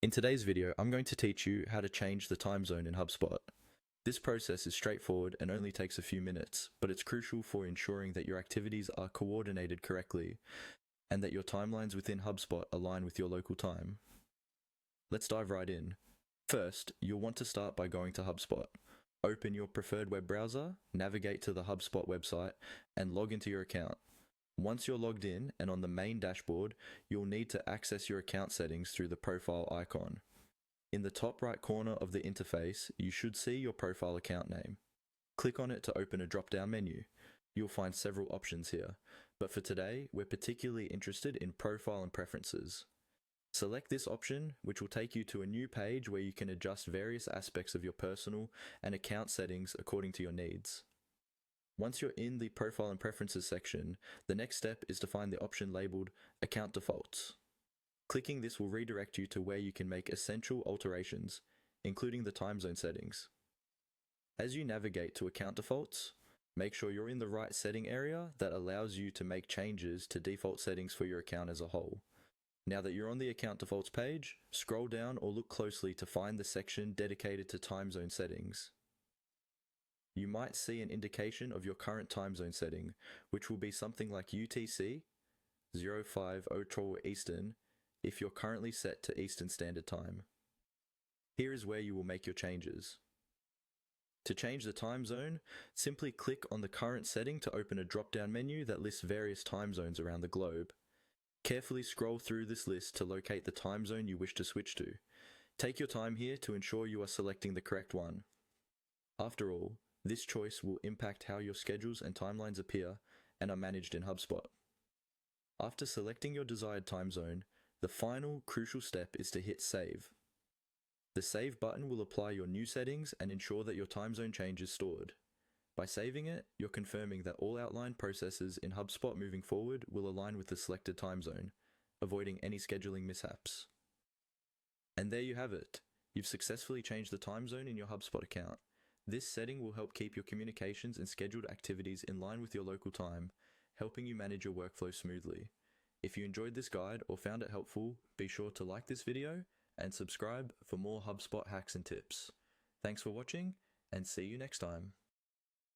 In today's video, I'm going to teach you how to change the time zone in HubSpot. This process is straightforward and only takes a few minutes, but it's crucial for ensuring that your activities are coordinated correctly and that your timelines within HubSpot align with your local time. Let's dive right in. First, you'll want to start by going to HubSpot. Open your preferred web browser, navigate to the HubSpot website, and log into your account. Once you're logged in and on the main dashboard, you'll need to access your account settings through the profile icon. In the top right corner of the interface, you should see your profile account name. Click on it to open a drop-down menu. You'll find several options here, but for today, we're particularly interested in profile and preferences. Select this option, which will take you to a new page where you can adjust various aspects of your personal and account settings according to your needs. Once you're in the Profile and Preferences section, the next step is to find the option labeled Account Defaults. Clicking this will redirect you to where you can make essential alterations, including the time zone settings. As you navigate to Account Defaults, make sure you're in the right setting area that allows you to make changes to default settings for your account as a whole. Now that you're on the Account Defaults page, scroll down or look closely to find the section dedicated to time zone settings. You might see an indication of your current time zone setting, which will be something like UTC 05:02 Eastern if you're currently set to Eastern Standard Time. Here is where you will make your changes. To change the time zone, simply click on the current setting to open a drop-down menu that lists various time zones around the globe. Carefully scroll through this list to locate the time zone you wish to switch to. Take your time here to ensure you are selecting the correct one. After all, this choice will impact how your schedules and timelines appear and are managed in HubSpot. After selecting your desired time zone, the final crucial step is to hit Save. The Save button will apply your new settings and ensure that your time zone change is stored. By saving it, you're confirming that all outlined processes in HubSpot moving forward will align with the selected time zone, avoiding any scheduling mishaps. And there you have it. You've successfully changed the time zone in your HubSpot account. This setting will help keep your communications and scheduled activities in line with your local time, helping you manage your workflow smoothly. If you enjoyed this guide or found it helpful, be sure to like this video and subscribe for more HubSpot hacks and tips. Thanks for watching, and see you next time.